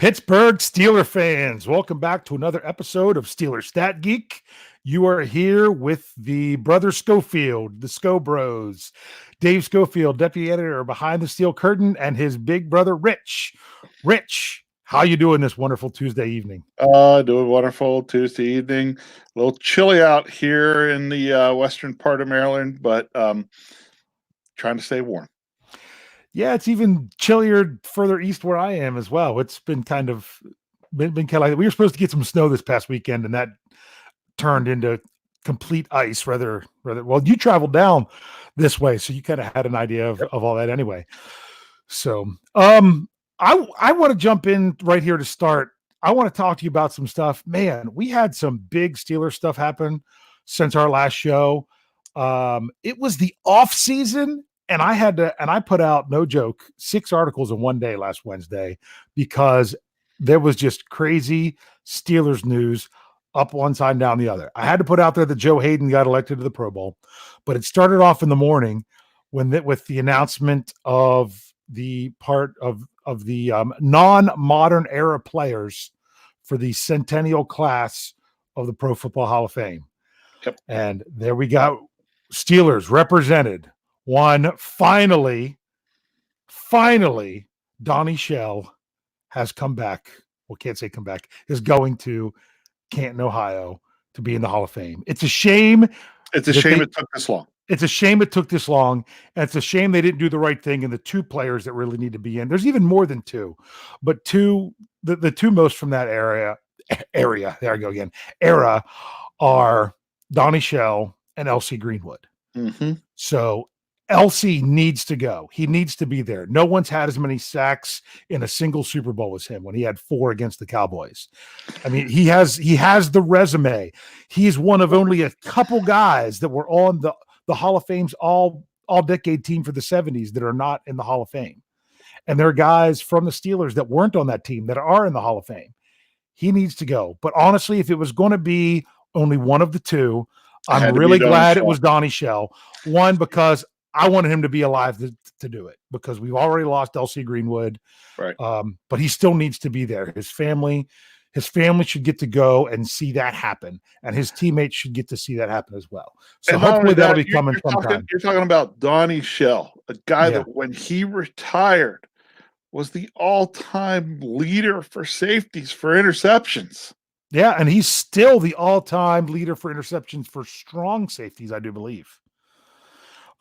Pittsburgh Steeler fans, welcome back to another episode of Steelers Stat Geek. You are here with the brother Schofield, the Sco Bros, Dave Schofield, deputy editor behind the steel curtain, and his big brother Rich. Rich, how you doing this wonderful Tuesday evening? Doing wonderful Tuesday evening. A little chilly out here in the western part of Maryland, but trying to stay warm. Yeah, it's even chillier further east where I am as well. It's been kind of like we were supposed to get some snow this past weekend, and that turned into complete ice. Rather, well, you traveled down this way, so you kind of had an idea of all that anyway. So, I want to jump in right here to start. I want to talk to you about some stuff. Man, we had some big Steelers stuff happen since our last show. It was the off season. And I put out, no joke, 6 articles in one day last Wednesday because there was just crazy Steelers news up one side and down the other. I had to put out there that Joe Hayden got elected to the Pro Bowl, but it started off in the morning with the announcement of the part of the non-modern era players for the centennial class of the Pro Football Hall of Fame. Yep. And there we go. Steelers represented. One, finally, Donnie Shell has come back. Well, can't say come back, is going to Canton, Ohio to be in the Hall of Fame. It's a shame. It's a shame it took this long. It's a shame it took this long. And it's a shame they didn't do the right thing. And the 2 players that really need to be in, there's even more than 2, but the 2 most from that area, there I go again, era are Donnie Shell and LC Greenwood. Mm-hmm. So LC needs to go. He needs to be there. No one's had as many sacks in a single Super Bowl as him when he had 4 against the Cowboys. I mean, he has the resume. He's one of only a couple guys that were on the Hall of Fame's all decade team for the 70s that are not in the Hall of Fame. And there are guys from the Steelers that weren't on that team that are in the Hall of Fame. He needs to go. But honestly, if it was going to be only one of the 2, I'm really glad it was Donnie Shell. One, because I wanted him to be alive to do it because we've already lost LC Greenwood. Right. But he still needs to be there. His family should get to go and see that happen. And his teammates should get to see that happen as well. So hopefully that'll be coming sometime. You're talking about Donnie Shell, a guy that when he retired was the all-time leader for safeties for interceptions. Yeah, and he's still the all-time leader for interceptions for strong safeties, I do believe.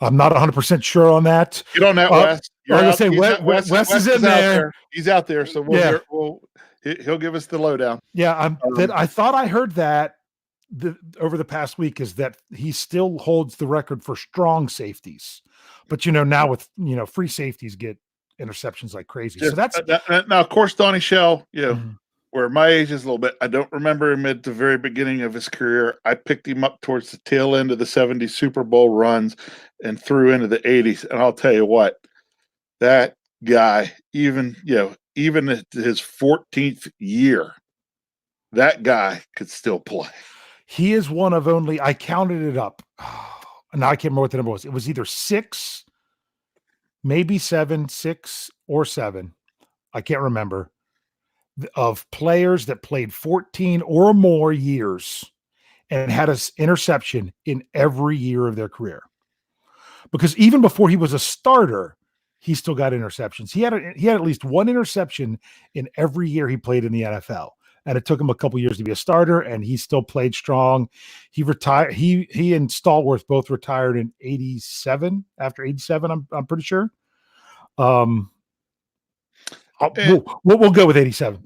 I'm not 100% sure on that. You don't know, Wes. I was going to say, Wes is in there. He's out there, so he'll give us the lowdown. Yeah, I thought I heard that over the past week is that he still holds the record for strong safeties. But, now with, free safeties get interceptions like crazy. So that's now, of course, Donnie Shell, where my age is a little bit, I don't remember him at the very beginning of his career. I picked him up towards the tail end of the 70s Super Bowl runs and through into the 80s. And I'll tell you what, that guy, even at his 14th year, that guy could still play. He is one of only, I counted it up. Now I can't remember what the number was. It was either 6, maybe 7, 6 or 7. I can't remember. Of players that played 14 or more years and had an interception in every year of their career. Because even before he was a starter, he still got interceptions. He had at least 1 interception in every year he played in the NFL. And it took him a couple years to be a starter, and he still played strong. He retired. He and Stallworth both retired in 87. After 87, I'm pretty sure. We'll go with 87.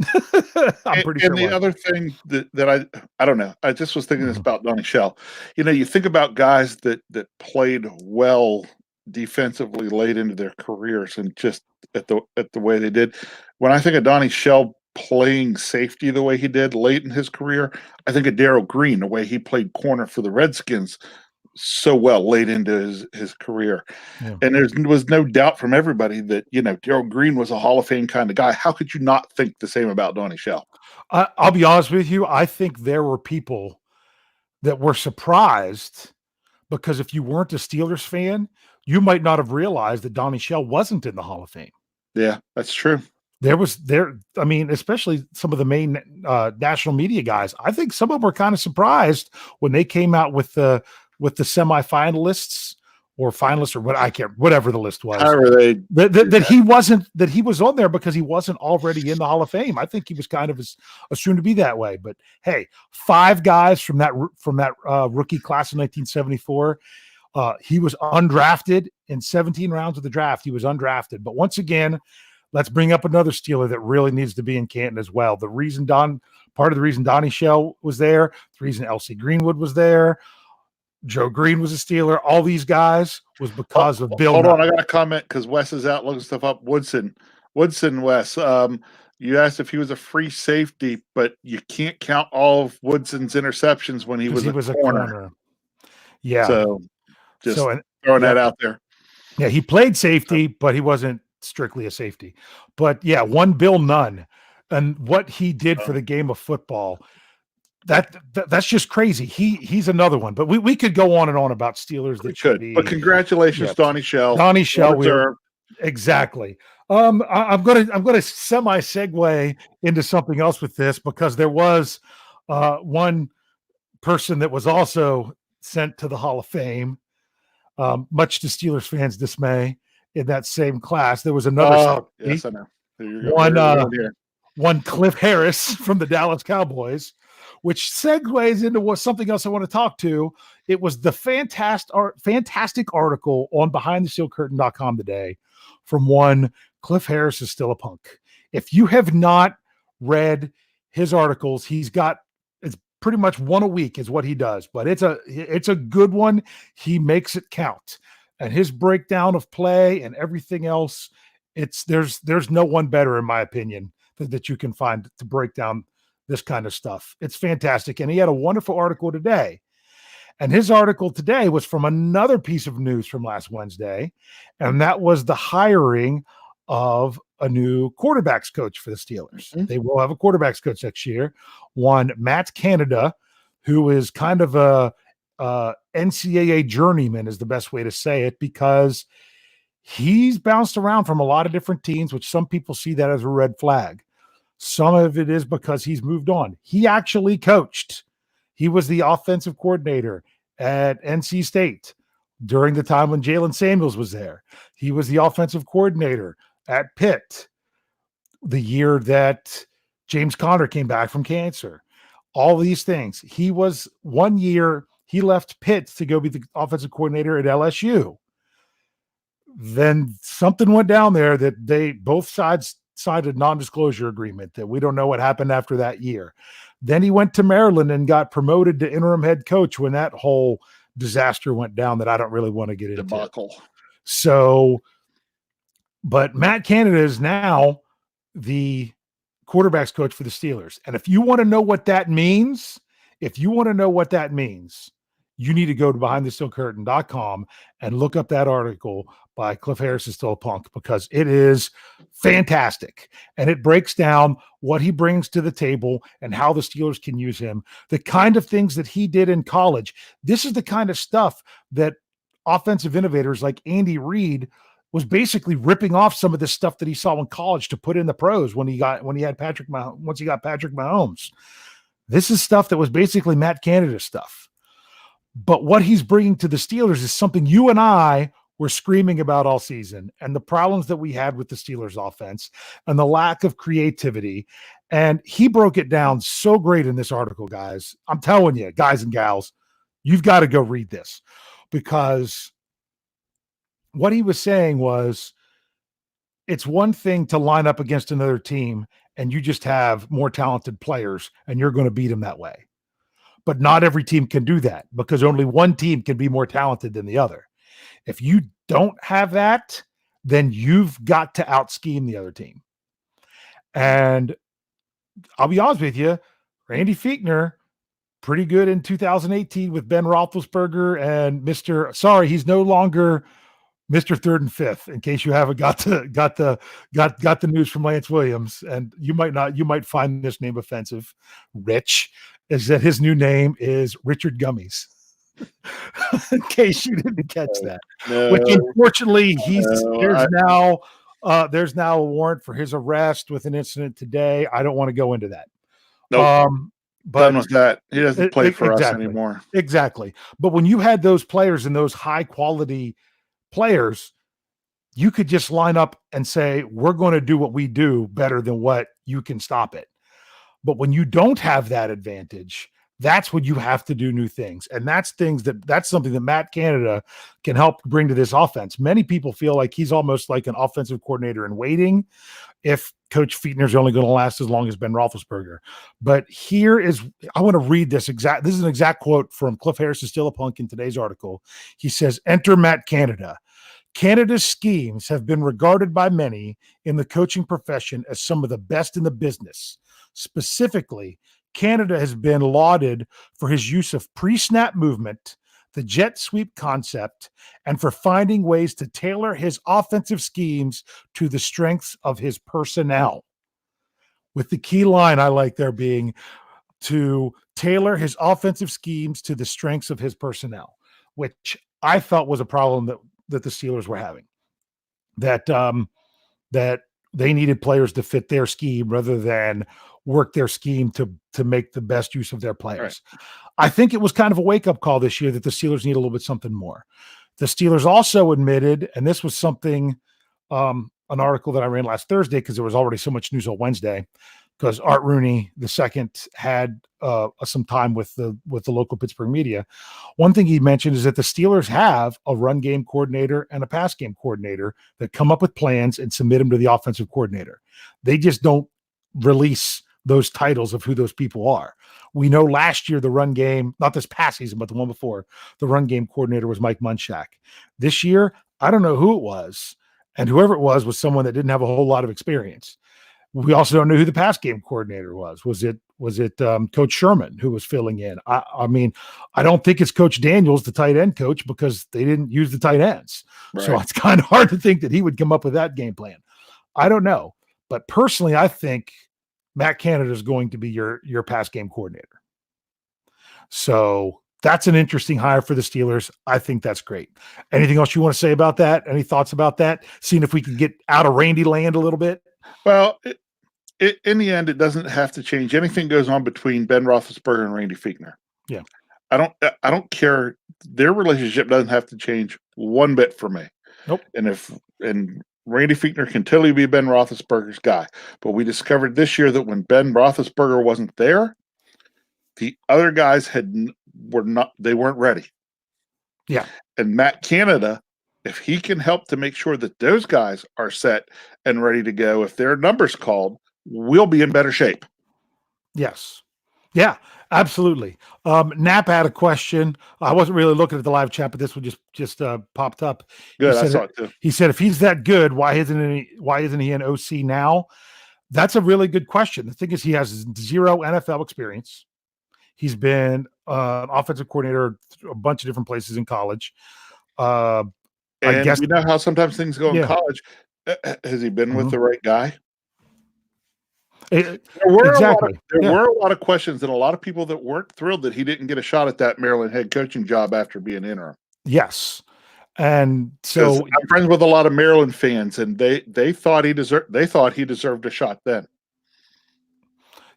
I'm pretty sure. And the other thing that I don't know, I just was thinking this about Donnie Shell. You think about guys that played well defensively late into their careers and just at the way they did. When I think of Donnie Shell playing safety the way he did late in his career, I think of Darryl Green, the way he played corner for the Redskins so well late into his career. Yeah. And there was no doubt from everybody that, Darryl Green was a Hall of Fame kind of guy. How could you not think the same about Donnie Shell? I'll be honest with you. I think there were people that were surprised because if you weren't a Steelers fan, you might not have realized that Donnie Shell wasn't in the Hall of Fame. Yeah, that's true. I mean, especially some of the main national media guys. I think some of them were kind of surprised when they came out with the semifinalists or finalists or whatever the list was. However they that he was on there because he wasn't already in the Hall of Fame. I think he was kind of assumed to be that way. But hey, 5 guys from that rookie class in 1974. He was undrafted in 17 rounds of the draft. He was undrafted. But once again, let's bring up another Steeler that really needs to be in Canton as well. Part of the reason Donnie Shell was there, the reason L.C. Greenwood was there, Joe Green was a Steeler. All these guys was because of Bill. Hold on, I got a comment because Wes is out looking stuff up. Woodson, Wes. You asked if he was a free safety, but you can't count all of Woodson's interceptions when he was a corner. Yeah. So throwing that out there. Yeah, he played safety, but he wasn't strictly a safety. But yeah, one Bill Nunn and what he did for the game of football. That's just crazy. He's another one, but we could go on and on about Steelers that should be. But congratulations, Donnie Shell. Donnie Shell, exactly. I'm gonna semi segue into something else with this because there was one person that was also sent to the Hall of Fame, much to Steelers fans' dismay. In that same class, there was another. Yes, I know. One Cliff Harris from the Dallas Cowboys. Which segues into something else I want to talk to. It was the fantastic article on BehindTheSteelCurtain.com today from one Cliff Harris is still a punk. If you have not read his articles, it's pretty much one a week is what he does, but it's a good one. He makes it count, and his breakdown of play and everything else. There's no one better in my opinion that you can find to break down this kind of stuff. It's fantastic. And he had a wonderful article today. And his article today was from another piece of news from last Wednesday. And that was the hiring of a new quarterbacks coach for the Steelers. Mm-hmm. They will have a quarterbacks coach next year. One, Matt Canada, who is kind of a NCAA journeyman is the best way to say it, because he's bounced around from a lot of different teams, which some people see that as a red flag. Some of it is because he's moved on. He actually coached. He was the offensive coordinator at NC State during the time when Jalen Samuels was there. He was the offensive coordinator at Pitt the year that James Conner came back from cancer. All these things. He was 1 year, he left Pitt to go be the offensive coordinator at LSU. Then something went down there that both sides signed a non-disclosure agreement that we don't know what happened after that year. Then he went to Maryland and got promoted to interim head coach when that whole disaster went down that I don't really want to get into. Debacle. So, but Matt Canada is now the quarterbacks coach for the Steelers. And if you want to know what that means, you need to go to BehindTheSteelCurtain.com and look up that article by Cliff Harris is Still a Punk, because it is fantastic. And it breaks down what he brings to the table and how the Steelers can use him, the kind of things that he did in college. This is the kind of stuff that offensive innovators like Andy Reid was basically ripping off some of the stuff that he saw in college to put in the pros once he got Patrick Mahomes. This is stuff that was basically Matt Canada stuff. But what he's bringing to the Steelers is something you and I were screaming about all season, and the problems that we had with the Steelers offense and the lack of creativity. And he broke it down so great in this article, guys. I'm telling you, guys and gals, you've got to go read this, because what he was saying was it's one thing to line up against another team and you just have more talented players and you're going to beat them that way. But not every team can do that, because only one team can be more talented than the other. If you don't have that, then you've got to out-scheme the other team. And I'll be honest with you, Randy Fichtner, pretty good in 2018 with Ben Roethlisberger and he's no longer Mr. Third and Fifth, in case you haven't got the news from Lance Williams. And you might find this name offensive. Rich, is that his new name is Richard Gummies. In case you didn't catch that. No, which unfortunately there's now There's now a warrant for his arrest with an incident today. I don't want to go into that. Nope. But done with that. He doesn't play for us exactly, anymore. Exactly. But when you had those players and those high quality players, you could just line up and say, we're going to do what we do better than what you can stop it. But when you don't have that advantage, that's when you have to do new things. And that's something that Matt Canada can help bring to this offense. Many people feel like he's almost like an offensive coordinator in waiting if Coach Fichtner's only going to last as long as Ben Roethlisberger. But I want to read this is an exact quote from Cliff Harris's Still a Punk in today's article. He says, "Enter Matt Canada. Canada's schemes have been regarded by many in the coaching profession as some of the best in the business. Specifically, Canada has been lauded for his use of pre-snap movement, the jet sweep concept, and for finding ways to tailor his offensive schemes to the strengths of his personnel." With the key line I like there being to tailor his offensive schemes to the strengths of his personnel, which I felt was a problem that the Steelers were having. That they needed players to fit their scheme rather than work their scheme to make the best use of their players. Right. I think it was kind of a wake-up call this year that the Steelers need a little bit something more. The Steelers also admitted, and this was something, an article that I ran last Thursday because there was already so much news on Wednesday, because Art Rooney II had some time with the local Pittsburgh media. One thing he mentioned is that the Steelers have a run game coordinator and a pass game coordinator that come up with plans and submit them to the offensive coordinator. They just don't release those titles of who those people are. We know last year the run game, not this past season, but the one before, the run game coordinator was Mike Munchak. This year, I don't know who it was, and whoever it was someone that didn't have a whole lot of experience. We also don't know who the pass game coordinator was. Was it Coach Sherman who was filling in? I mean, I don't think it's Coach Daniels, the tight end coach, because they didn't use the tight ends. Right. So it's kind of hard to think that he would come up with that game plan. I don't know. But personally, I think Matt Canada is going to be your pass game coordinator. So that's an interesting hire for the Steelers. I think that's great. Anything else you want to say about that? Any thoughts about that? Seeing if we can get out of Randy land a little bit? Well, in the end, it doesn't have to change. Anything goes on between Ben Roethlisberger and Randy Fichtner. Yeah. I don't care. Their relationship doesn't have to change one bit for me. Nope. And Randy Fichtner can totally be Ben Roethlisberger's guy. But we discovered this year that when Ben Roethlisberger wasn't there, the other guys weren't ready. Yeah. And Matt Canada, if he can help to make sure that those guys are set and ready to go, if their number's called, we'll be in better shape. Yes. Yeah, absolutely. Knapp had a question. I wasn't really looking at the live chat, but this one just popped up. Good, I saw it too. He said, if he's that good, why isn't he an OC now? That's a really good question. The thing is, he has 0 NFL experience. He's been offensive coordinator a bunch of different places in college. I guess you know how sometimes things go in college. Has he been with the right guy? There were a lot of questions and a lot of people that weren't thrilled that he didn't get a shot at that Maryland head coaching job after being interim. Yes. And so I'm friends with a lot of Maryland fans, and they thought he deserved a shot then.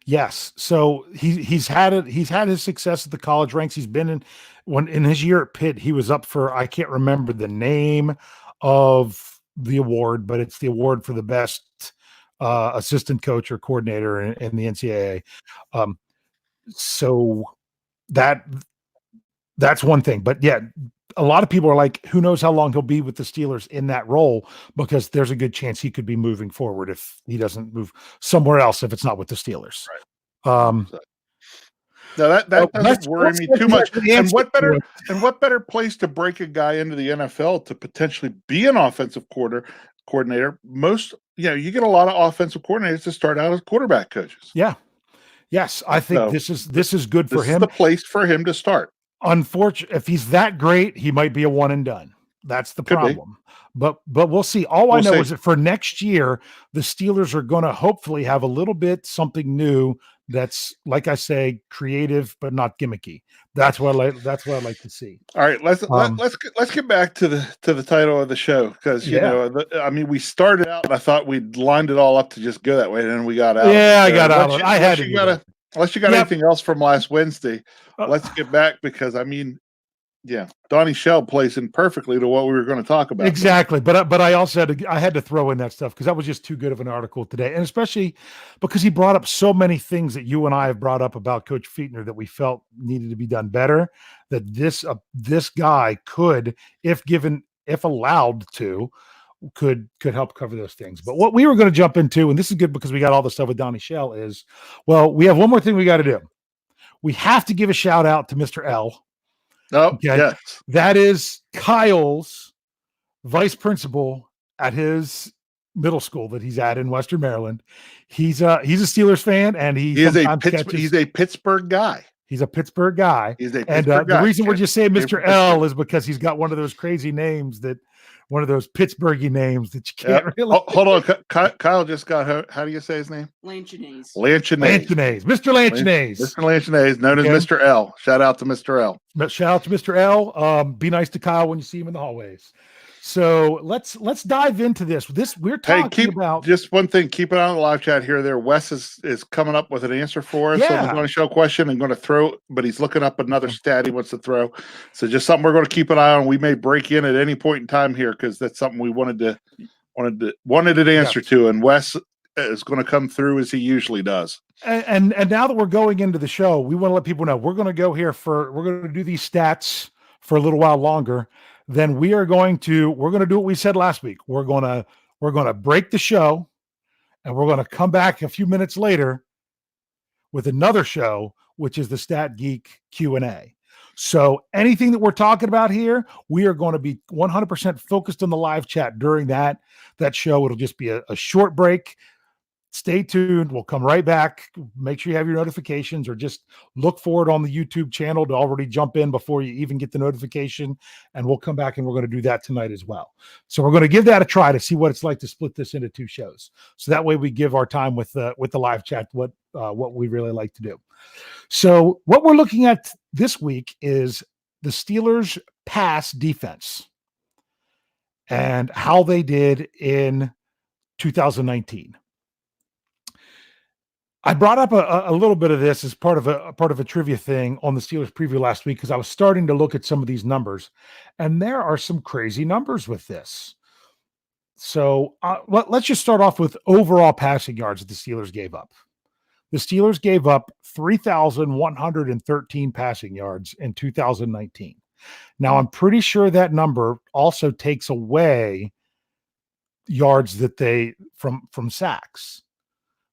Yes. So he's had it. He's had his success at the college ranks. He's been in his year at Pitt, he was up for, I can't remember the name of the award, but it's the award for the best assistant coach or coordinator in the NCAA. So that's one thing. But yeah, a lot of people are like, who knows how long he'll be with the Steelers in that role, because there's a good chance he could be moving forward if he doesn't move somewhere else, if it's not with the Steelers. Right. Now that doesn't worry me too much. And what better place to break a guy into the NFL to potentially be an offensive coordinator? You get a lot of offensive coordinators to start out as quarterback coaches. Yeah. Yes, I think this is good for him. This is the place for him to start. Unfortunately, if he's that great, he might be a one and done. That's the problem. But we'll see. I know is that for next year, the Steelers are going to hopefully have a little bit something new that's, like I say, creative but not gimmicky. That's what I like to see. All right, let's get back to the title of the show, because I mean, we started out and I thought we'd lined it all up to just go that way, and then we got out. Yeah, I got out. I had to. Unless you got anything else from last Wednesday, let's get back, because I mean, yeah, Donnie Shell plays in perfectly to what we were going to talk about. Exactly, but I also had to throw in that stuff because that was just too good of an article today, and especially because he brought up so many things that you and I have brought up about Coach Fietner that we felt needed to be done better. That this guy could, if allowed to, could help cover those things. But what we were going to jump into, and this is good because we got all the stuff with Donnie Shell, is, well, we have one more thing we got to do. We have to give a shout out to Mr. L. Oh, okay. Yes. That is Kyle's vice principal at his middle school that he's at in Western Maryland. He's a Steelers fan, and he's a Pittsburgh guy. He's a Pittsburgh guy. The reason we're just saying Mr. L is because he's got one of those crazy names one of those Pittsburghy names that you can't really. Hold on. Kyle just got how do you say his name? Lanchinase. Mr. Lanchinase, known as Mr. L. Shout out to Mr. L. Shout out to Mr. L. Be nice to Kyle when you see him in the hallways. So let's dive into this. We're talking about just one thing. Keep it on the live chat here. There, Wes is coming up with an answer for us. Yeah. So we're going to show a question and going to throw, but he's looking up another stat he wants to throw. So just something we're going to keep an eye on. We may break in at any point in time here, because that's something we wanted an answer to, and Wes is going to come through as he usually does. And now that we're going into the show, we want to let people know we're going to go here we're going to do these stats for a little while longer. Then we're going to do what we said last week. We're going to break the show, and we're going to come back a few minutes later with another show, which is the Stat Geek Q&A. So anything that we're talking about here, we are going to be 100% focused on the live chat during that show. It'll just be a short break. Stay tuned. We'll come right back. Make sure you have your notifications, or just look for it on the YouTube channel to already jump in before you even get the notification. And we'll come back, and we're going to do that tonight as well. So we're going to give that a try to see what it's like to split this into two shows. So that way we give our time with the live chat what we really like to do. So what we're looking at this week is the Steelers pass defense and how they did in 2019. I brought up a little bit of this as part of a trivia thing on the Steelers preview last week, because I was starting to look at some of these numbers, and there are some crazy numbers with this. So let's just start off with overall passing yards that the Steelers gave up. The Steelers gave up 3,113 passing yards in 2019. Now, I'm pretty sure that number also takes away yards that they from sacks,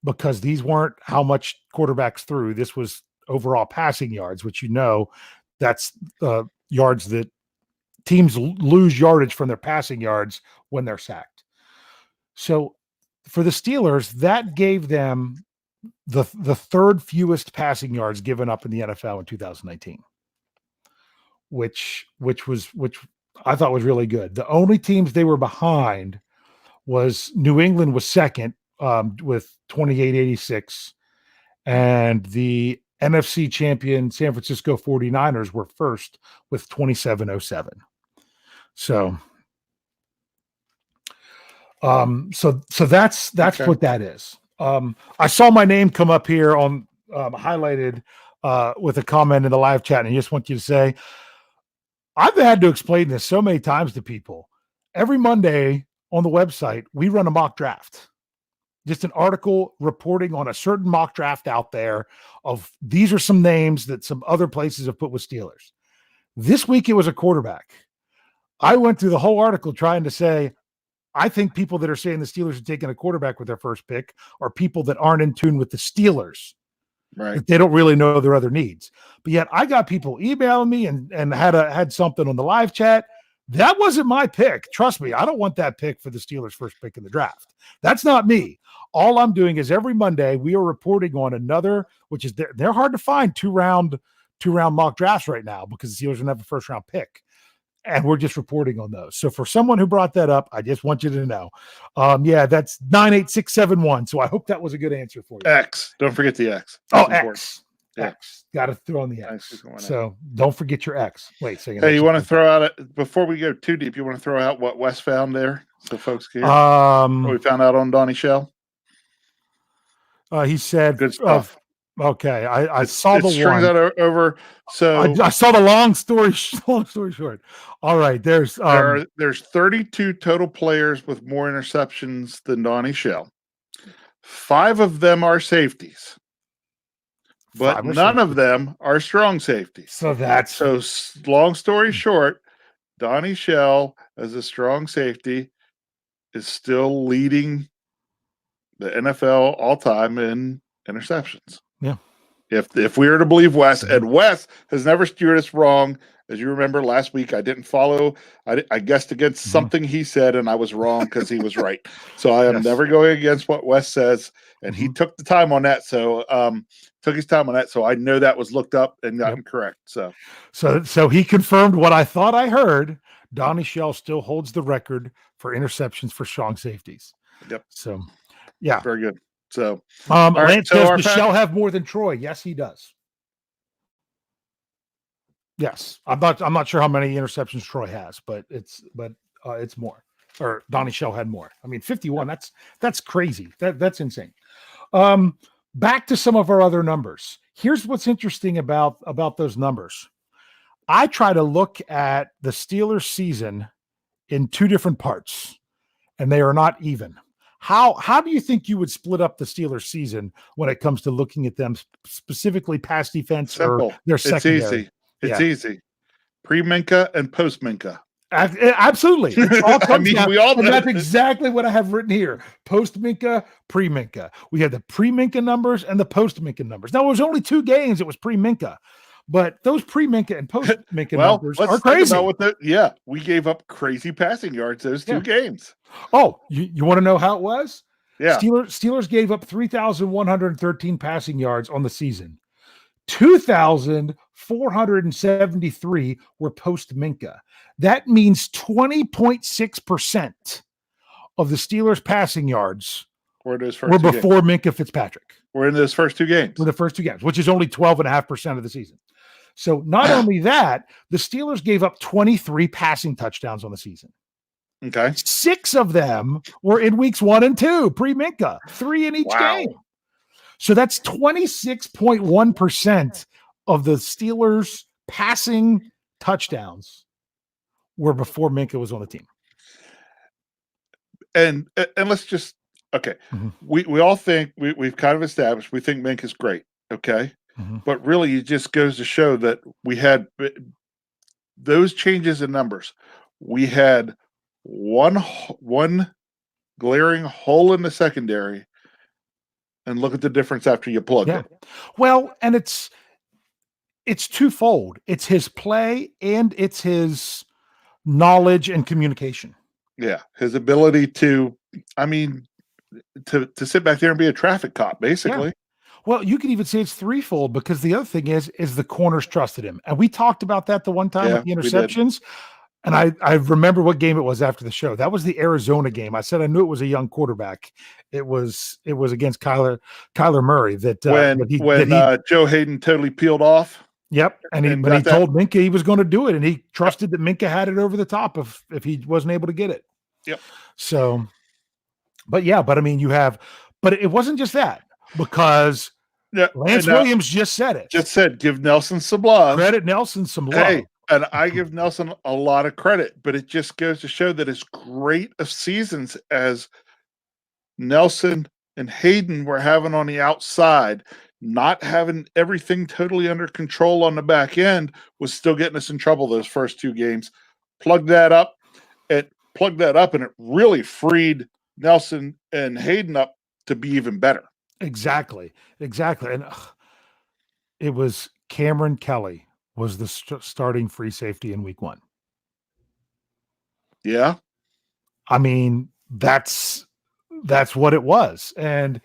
because these weren't how much quarterbacks threw. This was overall passing yards, which that's yards that teams lose yardage from their passing yards when they're sacked. So for the Steelers, that gave them the third fewest passing yards given up in the NFL in 2019, which I thought was really good. The only teams they were behind was New England was second, with 2886, and the NFC champion San Francisco 49ers were first with 2707. So that's okay. What that is. I saw my name come up here on highlighted with a comment in the live chat, and I just want you to say, I've had to explain this so many times to people. Every Monday on the website, we run a mock draft. Just an article reporting on a certain mock draft out there of these are some names that some other places have put with Steelers. This week, it was a quarterback. I went through the whole article trying to say, I think people that are saying the Steelers are taking a quarterback with their first pick are people that aren't in tune with the Steelers. Right. That they don't really know their other needs. But yet I got people emailing me and had something on the live chat. That wasn't my pick. Trust me, I don't want that pick for the Steelers' first pick in the draft. That's not me. All I'm doing is every Monday we are reporting on another, which is they're hard to find two round mock drafts right now, because the Steelers don't have a first round pick. and we're just reporting on those. So for someone who brought that up, I just want you to know. Yeah, that's 98671. So I hope that was a good answer for you. X. Don't forget the X. That's important. X. Yeah. X. Got to throw on the X. Nice. So don't forget your X. Wait, so hey, you want to throw out before we go too deep? You want to throw out what Wes found there, so folks can hear what we found out on Donnie Shell? He said, "Good stuff." Okay, I saw the strings one that over. So I saw the long story short. All right, there's 32 total players with more interceptions than Donnie Shell. 5 of them are safeties. But none of them are strong safeties. So long story short, Donnie Shell as a strong safety is still leading the NFL all time in interceptions. Yeah. If we are to believe Wes, and Wes has never steered us wrong. As you remember last week, I didn't follow. I guessed against something he said, and I was wrong because he was right. So I am never going against what Wes says, and he took the time on that. So took his time on that. So I know that was looked up and gotten correct. So he confirmed what I thought I heard. Donnie Shell still holds the record for interceptions for strong safeties. Yep. So yeah, very good. So Lance says, does Shell have more than Troy? Yes, he does. Yes, I'm not sure how many interceptions Troy has, but it's more. Or Donnie Shell had more. I mean, 51. That's crazy. That's insane. Back to some of our other numbers. Here's what's interesting about those numbers. I try to look at the Steelers season in 2 different parts, and they are not even. How do you think you would split up the Steelers season when it comes to looking at them, specifically pass defense? Simple. Or their secondary? It's easy. Pre-Minka and post-Minka. Absolutely. It all comes down, we all know. That's exactly what I have written here. Post-Minka, pre-Minka. We had the pre-Minka numbers and the post-Minka numbers. Now, it was only 2 games. It was pre-Minka. But those pre-Minka and post-Minka numbers are crazy. We gave up crazy passing yards those 2 games. Oh, you want to know how it was? Yeah. Steelers gave up 3,113 passing yards on the season. 2,473 were post-Minka. That means 20.6% of the Steelers' passing yards were before Minka Fitzpatrick. We're in those first 2 games. For the first 2 games, which is only 12.5% of the season. So not only that, the Steelers gave up 23 passing touchdowns on the season. Okay. 6 of them were in weeks 1 and 2, pre-Minka, 3 in each game. So that's 26.1% of the Steelers' passing touchdowns were before Minka was on the team. And let's just we all think we've kind of established we think Minka's great, okay? But really, it just goes to show that we had those changes in numbers. We had one glaring hole in the secondary. And look at the difference after you plug it. Well, and it's twofold. It's his play and it's his knowledge and communication. Yeah, his ability to sit back there and be a traffic cop, basically. Yeah. Well, you could even say it's threefold because the other thing is the corners trusted him. And we talked about that the one time with the interceptions. And I remember what game it was after the show. That was the Arizona game. I said I knew it was a young quarterback. It was against Kyler Murray that when Joe Hayden totally peeled off. Yep, and he told Minka he was going to do it, and he trusted that Minka had it over the top if he wasn't able to get it. Yep. So, but I mean, but it wasn't just that because Lance Williams just said it. Just said give Nelson some love. Credit Nelson some love. Hey. And I give Nelson a lot of credit, but it just goes to show that as great of seasons as Nelson and Hayden were having on the outside, not having everything totally under control on the back end was still getting us in trouble those first 2 games. Plug that up, and it really freed Nelson and Hayden up to be even better. Exactly. And it was Cameron Kelly was the starting free safety in week 1. Yeah. I mean, that's what it was. And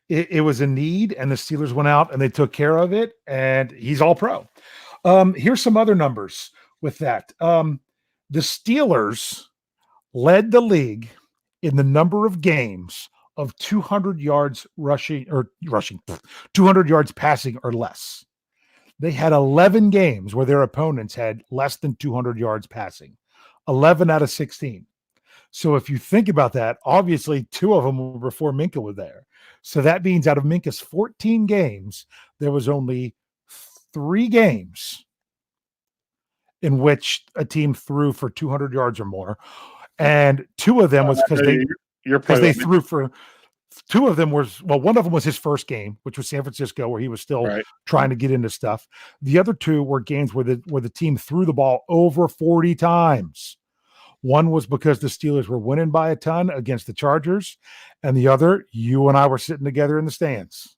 it was a need, and the Steelers went out and they took care of it, and he's all pro. Here's some other numbers with that. The Steelers led the league in the number of games of 200 yards rushing, 200 yards passing or less. They had 11 games where their opponents had less than 200 yards passing, 11 out of 16. So if you think about that, obviously 2 of them were before Minka was there. So that means out of Minka's 14 games, there was only 3 games in which a team threw for 200 yards or more. And 2 of them was because they threw for 2 of them was, well, one of them was his first game, which was San Francisco, where he was still trying to get into stuff. The other 2 were games where the team threw the ball over 40 times. One was because the Steelers were winning by a ton against the Chargers, and the other, you and I were sitting together in the stands,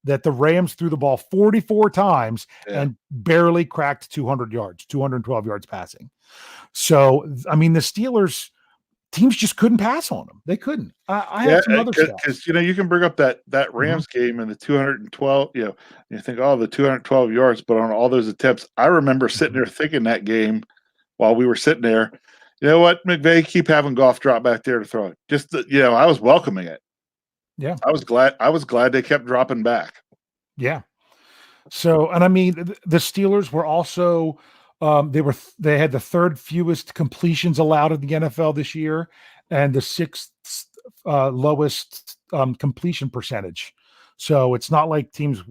that the Rams threw the ball 44 times and barely cracked 200 yards, 212 yards passing. So, I mean, the Steelers teams just couldn't pass on them. They couldn't. I have some other stuff. Because, you can bring up that Rams game and the 212, you think, oh, the 212 yards, but on all those attempts, I remember sitting there thinking that game while we were sitting there, you know what, McVay, keep having Goff drop back there to throw it. Just, I was welcoming it. Yeah. I was glad they kept dropping back. Yeah. So, and I mean, the Steelers were also, they had the 3rd fewest completions allowed in the NFL this year and the 6th lowest completion percentage. So it's not like teams,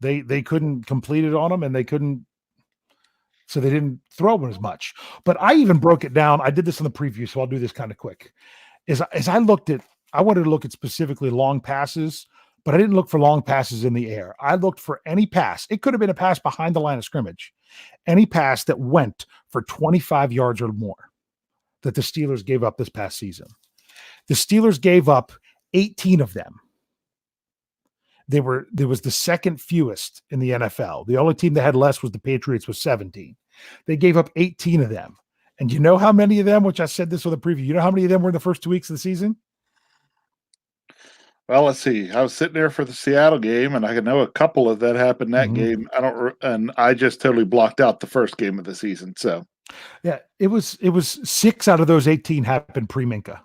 they couldn't complete it on them, and they couldn't, so they didn't throw them as much. But I even broke it down. I did this in the preview, so I'll do this kind of quick. As I wanted to look at specifically long passes, but I didn't look for long passes in the air. I looked for any pass. It could have been a pass behind the line of scrimmage. Any pass that went for 25 yards or more that the Steelers gave up this past season. The Steelers gave up 18 of them. There was the 2nd fewest in the NFL. The only team that had less was the Patriots with 17. They gave up 18 of them. And you know how many of them, which I said this with a preview, you know how many of them were in the first 2 weeks of the season? Well, let's see. I was sitting there for the Seattle game, and I know a couple of that happened that game. I just totally blocked out the first game of the season. So, yeah, it was 6 out of those 18 happened pre-Minka.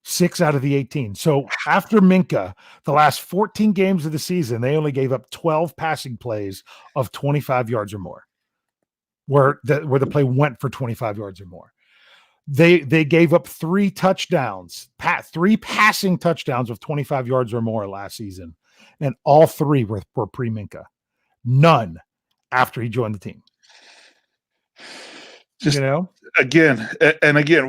6 out of the 18. So after Minka, the last 14 games of the season, they only gave up 12 passing plays of 25 yards or more, where the play went for 25 yards or more. They gave up 3 touchdowns, 3 passing touchdowns of 25 yards or more last season, and all 3 were pre-Minka. None after he joined the team. Just, again,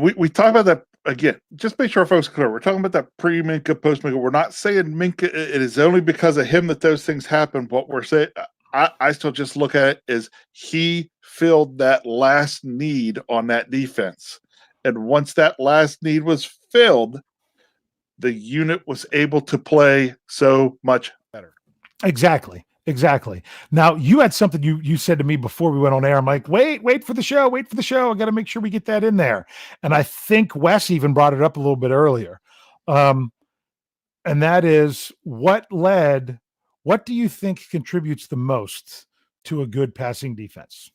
we talk about that. Again, just make sure folks are clear. We're talking about that pre-Minka, post-Minka. We're not saying Minka, it is only because of him that those things happen. What we're saying, I still just look at it as he filled that last need on that defense. And once that last need was filled, the unit was able to play so much better. Exactly. Now, you had something you said to me before we went on air. I'm like, wait for the show. I got to make sure we get that in there. And I think Wes even brought it up a little bit earlier. And that is, what do you think contributes the most to a good passing defense?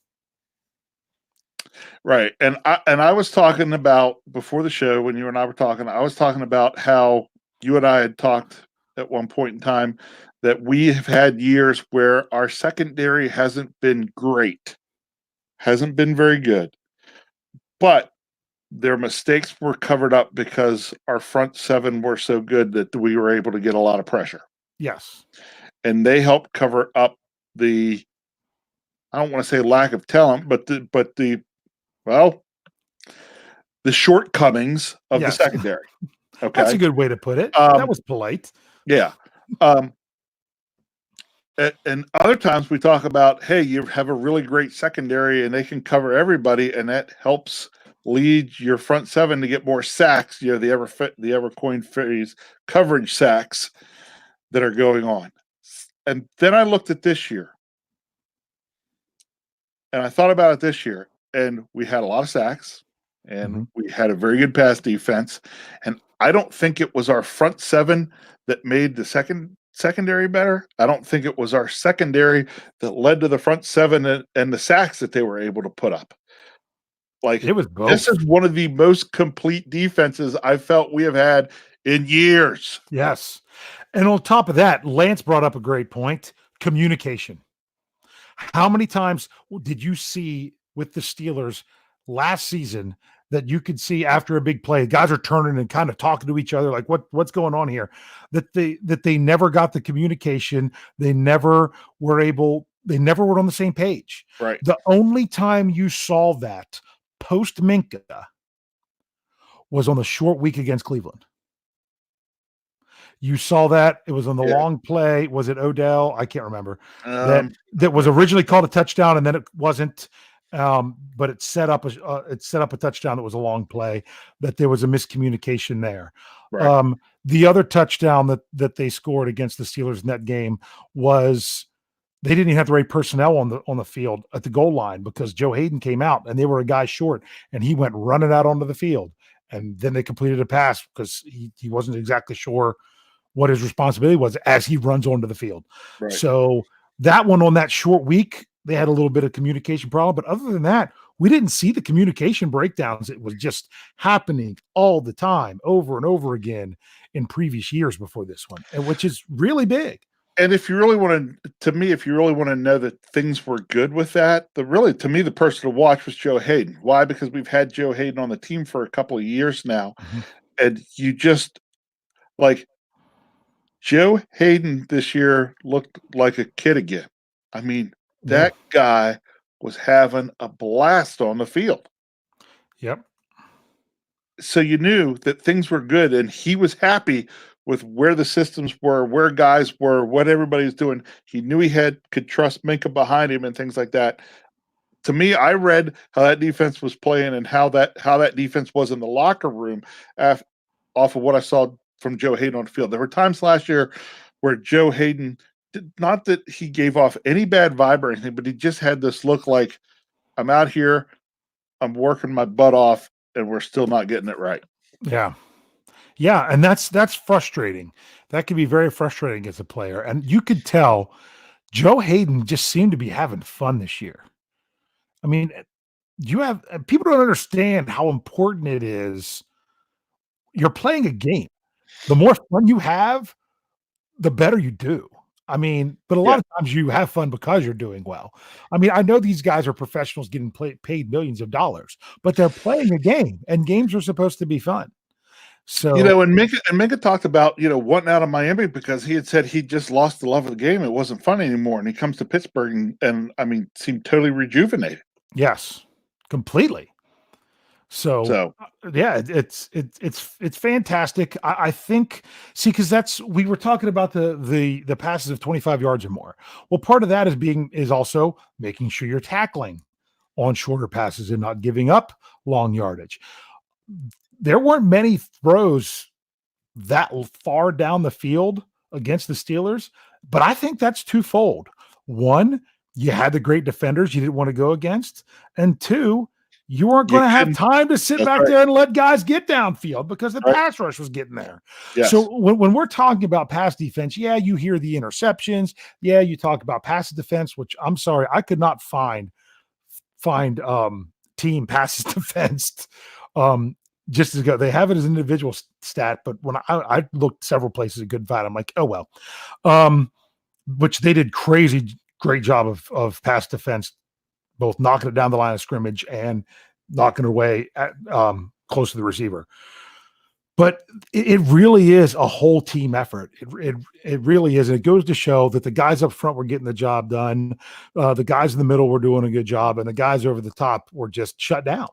Right. And I was talking about, before the show, when you and I were talking, I was talking about how you and I had talked at one point in time that we have had years where our secondary hasn't been great, hasn't been very good, but their mistakes were covered up because our front 7 were so good that we were able to get a lot of pressure. Yes. And they helped cover up the, I don't want to say lack of talent, but the shortcomings of the secondary. Okay. That's a good way to put it. That was polite. Yeah. And other times we talk about, hey, you have a really great secondary and they can cover everybody, and that helps lead your front 7 to get more sacks. The ever coined phrase, coverage sacks that are going on. And then I looked at this year, and I thought about it this year, and we had a lot of sacks, and we had a very good pass defense, and I don't think it was our front 7 that made the secondary better. I don't think it was our secondary that led to the front seven and the sacks that they were able to put up. Like, It was this both. is one of the most complete defenses I felt we have had in years. Yes. And on top of that, Lance brought up a great point, communication. How many times did you see with the Steelers last season that you could see after a big play, guys are turning and kind of talking to each other like what's going on here? That they never got the communication, they never were on the same page. Right. The only time you saw that post Minka was on the short week against Cleveland. You saw that it was on the Yeah. long play. Was it Odell? I can't remember. That Um, that was originally called a touchdown, and then it wasn't. But it set up a touchdown that was a long play. That there was a miscommunication there. right. The other touchdown that they scored against the Steelers in that game was they didn't even have the right personnel on the field at the goal line because Joe Hayden came out and they were a guy short, and he went running out onto the field, and then they completed a pass because he wasn't exactly sure what his responsibility was as he runs onto the field. Right. So that one on that short week, they had a little bit of communication problem. But other than that, we didn't see the communication breakdowns. It was just happening all the time, over and over again in previous years before this one, and which is really big. And if you really want to know that things were good with that, to me, the person to watch was Joe Hayden. Why? Because we've had Joe Hayden on the team for a couple of years now. Mhm. And you just like Joe Hayden this year looked like a kid again. I mean, that guy was having a blast on the field. Yep. So you knew that things were good and he was happy with where the systems were, where guys were, what everybody was doing. He knew could trust Minka behind him and things like that. To me, I read how that defense was playing and how that defense was in the locker room off of what I saw from Joe Hayden on the field. There were times last year where Joe Hayden not that he gave off any bad vibe or anything, but he just had this look like I'm out here, I'm working my butt off, and we're still not getting it right. Yeah. Yeah. And that's frustrating. That can be very frustrating as a player. And you could tell Joe Hayden just seemed to be having fun this year. I mean, people don't understand how important it is. You're playing a game. The more fun you have, the better you do. I mean, but a lot Yeah. of times you have fun because you're doing well. I mean, I know these guys are professionals getting paid millions of dollars, but they're playing a game, and games are supposed to be fun. So, And Minka talked about, wanting out of Miami because he had said he just lost the love of the game. It wasn't fun anymore. And he comes to Pittsburgh and I mean, seemed totally rejuvenated. yes, completely. So, So, yeah, it's fantastic. I think because we were talking about the passes of 25 yards or more. Well, part of that is also making sure you're tackling on shorter passes and not giving up long yardage. There weren't many throws that far down the field against the Steelers, but I think that's twofold. One, you had the great defenders you didn't want to go against, and two, you weren't you going to have can time to sit that's back right. there and let guys get downfield because the Right. pass rush was getting there. Yes. So when we're talking about pass defense, yeah, you hear the interceptions. Yeah, you talk about pass defense, which I'm sorry, I could not find team passes defense. Just as good. They have it as an individual stat, but when I looked several places at good find, I'm like, oh well. Which they did great job of pass defense, both knocking it down the line of scrimmage and knocking it away at close to the receiver. But it really is a whole team effort. It really is. And it goes to show that the guys up front were getting the job done. The guys in the middle were doing a good job, and the guys over the top were just shut down.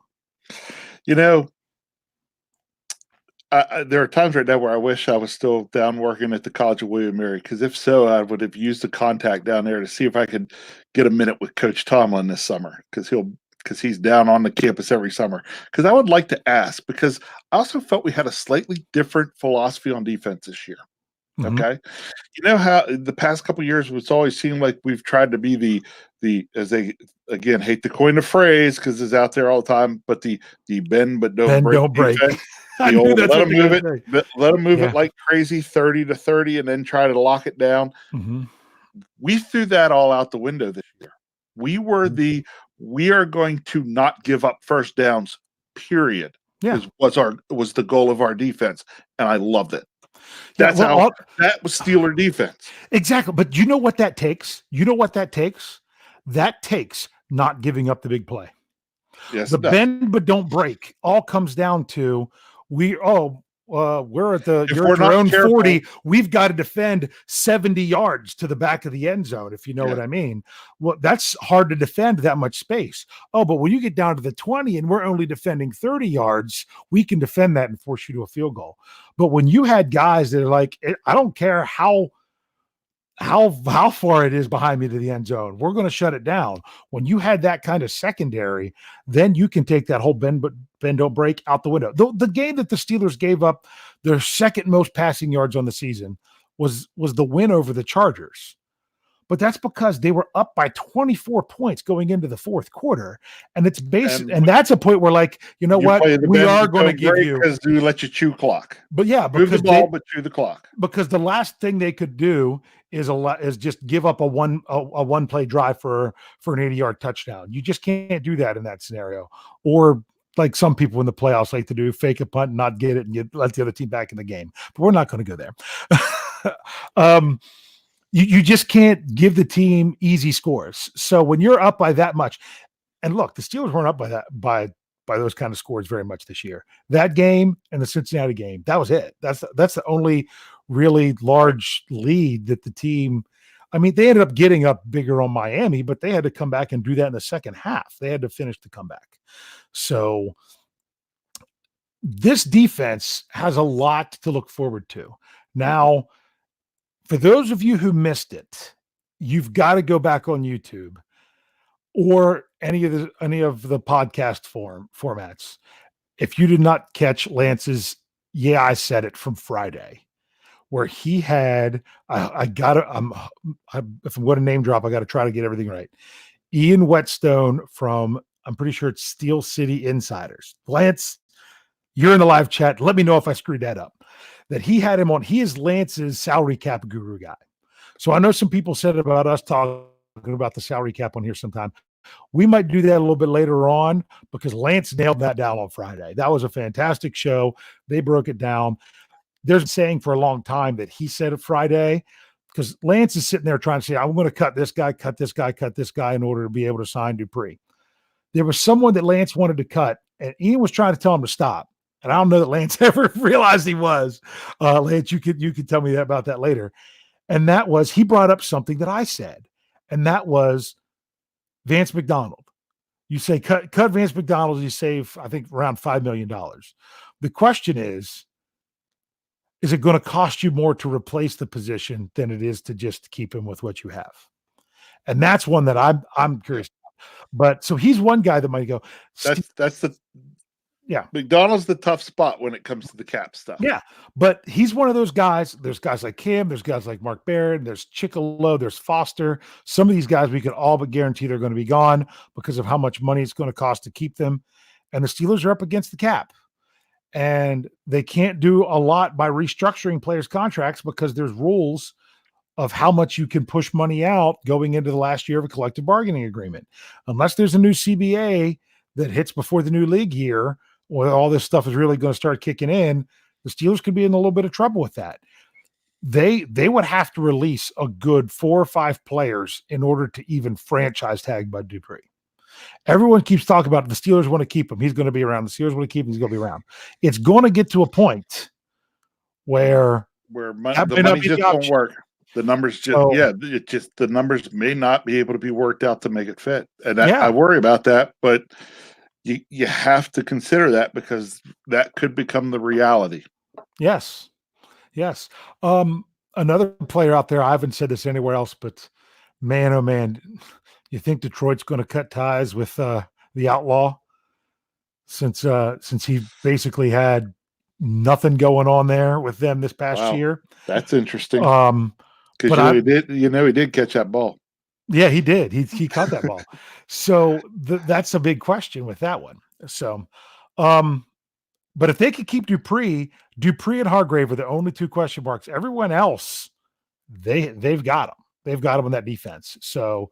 There are times right now where I wish I was still down working at the College of William Mary, because if so, I would have used the contact down there to see if I could get a minute with Coach Tomlin this summer, because he's down on the campus every summer. Because I would like to ask, because I also felt we had a slightly different philosophy on defense this year. Mhm. Okay. You know how the past couple of years it's always seemed like we've tried to be the as they again hate to coin the phrase because it's out there all the time, but the bend but don't Bend, break don't break. defense. I The knew old that's let what them they're move gonna it, say. let them move it Yeah. like crazy, 30-30, and then try to lock it down. Mhm. We threw that all out the window this year. We were Mhm. we are going to not give up first downs, period. Yeah. Was the goal of our defense. And I loved it. Yeah, That's well, how that was Steeler defense. exactly, but you know what that takes? You know what that takes? That takes not giving up the big play. Yes, The it does. bend but don't break all comes down to we're at If you're we're at your not own careful, 40. We've got to defend 70 yards to the back of the end zone, if you know yeah, what I mean. Well, that's hard to defend that much space. Oh, but when you get down to the 20 and we're only defending 30 yards, we can defend that and force you to a field goal. But when you had guys that are like, I don't care how far it is behind me to the end zone, we're going to shut it down. When you had that kind of secondary, then you can take that whole bend don't break out the window. The game that the Steelers gave up their second most passing yards on the season was the win over the Chargers. But that's because they were up by 24 points going into the fourth quarter. And it's basic. and And that's a point where, like, you know you what? play the We bend are but going to don't give break you, because we let you chew clock. but yeah, Move the because ball, but chew the clock. because the last thing they could do is just give up a one play drive for an 80-yard touchdown. You just can't do that in that scenario. Or like some people in the playoffs like to do, fake a punt, not get it, and let the other team back in the game. But we're not going to go there. You just can't give the team easy scores. So when you're up by that much, and look, the Steelers weren't up by those kind of scores very much this year. That game and the Cincinnati game, that was it. That's the only really large lead that the team. I mean, they ended up getting up bigger on Miami, but they had to come back and do that in the second half. They had to finish the comeback. So this defense has a lot to look forward to. Now, for those of you who missed it, you've got to go back on YouTube or any of the podcast formats. If you did not catch Lance's "Yeah, I said it" from Friday, where he had I gotta if I'm going to name drop, I got to try to get everything right. Ian Whetstone from, I'm pretty sure it's Steel City Insiders. Lance, you're in the live chat. Let me know if I screwed that up. That he had him on. He is Lance's salary cap guru guy. So I know some people said about us talking about the salary cap on here sometime. We might do that a little bit later on because Lance nailed that down on Friday. That was a fantastic show. They broke it down. There's a saying for a long time that he said it Friday because Lance is sitting there trying to say, I'm going to cut this guy, cut this guy, cut this guy in order to be able to sign Dupree. There was someone that Lance wanted to cut, and Ian was trying to tell him to stop. And I don't know that Lance ever realized he was. Lance, you could tell me that about that later. And that was, he brought up something that I said, and that was Vance McDonald. You say cut Vance McDonald, you save, I think, around $5 million. The question is it going to cost you more to replace the position than it is to just keep him with what you have? And that's one that I'm curious. But so he's one guy that might go. That's the yeah. McDonald's the tough spot when it comes to the cap stuff. Yeah, but he's one of those guys. There's guys like him. There's guys like Mark Barron. There's Chickalo. There's Foster. Some of these guys we could all but guarantee they're going to be gone because of how much money it's going to cost to keep them. And the Steelers are up against the cap. And they can't do a lot by restructuring players' contracts because there's rules of how much you can push money out going into the last year of a collective bargaining agreement. Unless there's a new CBA that hits before the new league year, where all this stuff is really going to start kicking in, the Steelers could be in a little bit of trouble with that. They would have to release a good 4 or 5 players in order to even franchise tag Bud Dupree. Everyone keeps talking about it. The Steelers want to keep him. He's going to be around. The Steelers want to keep him. He's going to be around. It's going to get to a point where the money just won't work. The numbers just the numbers may not be able to be worked out to make it fit. And I worry about that, but you have to consider that because that could become the reality. Yes. Another player out there, I haven't said this anywhere else, but man, oh man, you think Detroit's going to cut ties with the Outlaw since he basically had Nothing going on there with them this past Wow, year. that's interesting. But Because he did catch that ball. yeah, he did. He caught that ball. So that's a big question with that one. So, but if they could keep Dupree and Hargrave are the only two question marks. Everyone else, they've got them. They've got them on that defense. So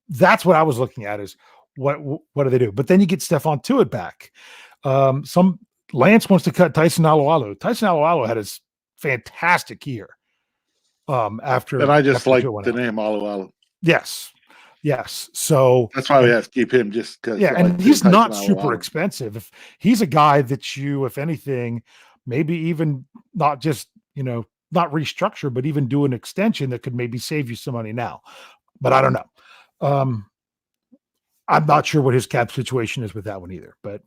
that's what I was looking at is what do they do? But then you get Stephon Tuitt back. Some Lance wants to cut Tyson Alualu. Tyson Alualu had his fantastic year. After And I just like the name Alu. Yes. So that's why we have to keep him just because. Yeah, and he's not super expensive. If he's a guy that you, if anything, maybe even not just not restructure, but even do an extension that could maybe save you some money now. But I don't know. I'm not sure what his cap situation is with that one either. But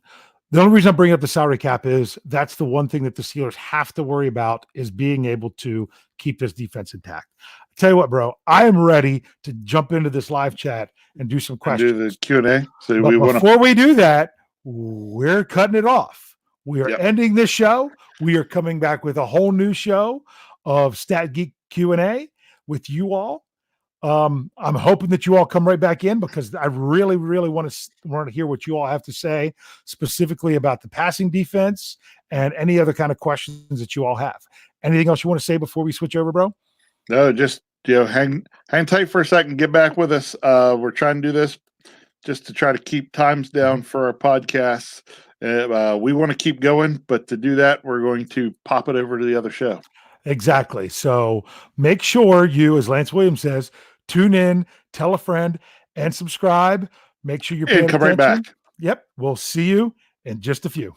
the only reason I'm bringing up the salary cap is that's the one thing that the Steelers have to worry about is being able to keep this defense intact. I'll tell you what, bro, I am ready to jump into this live chat and do some questions. Do the Q&A. So before we do that, we're cutting it off. We are ending this show. We are coming back with a whole new show of Stat Geek Q&A with you all. I'm hoping that you all come right back in because I really, really want to hear what you all have to say specifically about the passing defense and any other kind of questions that you all have. Anything else you want to say before we switch over, bro? No, just hang tight for a second. Get back with us. We're trying to do this just to try to keep times down for our podcasts. We want to keep going, but to do that, we're going to pop it over to the other show. Exactly. So make sure you, as Lance Williams says, tune in, tell a friend, and subscribe. Make sure you're paying attention. Right back. Yep. We'll see you in just a few.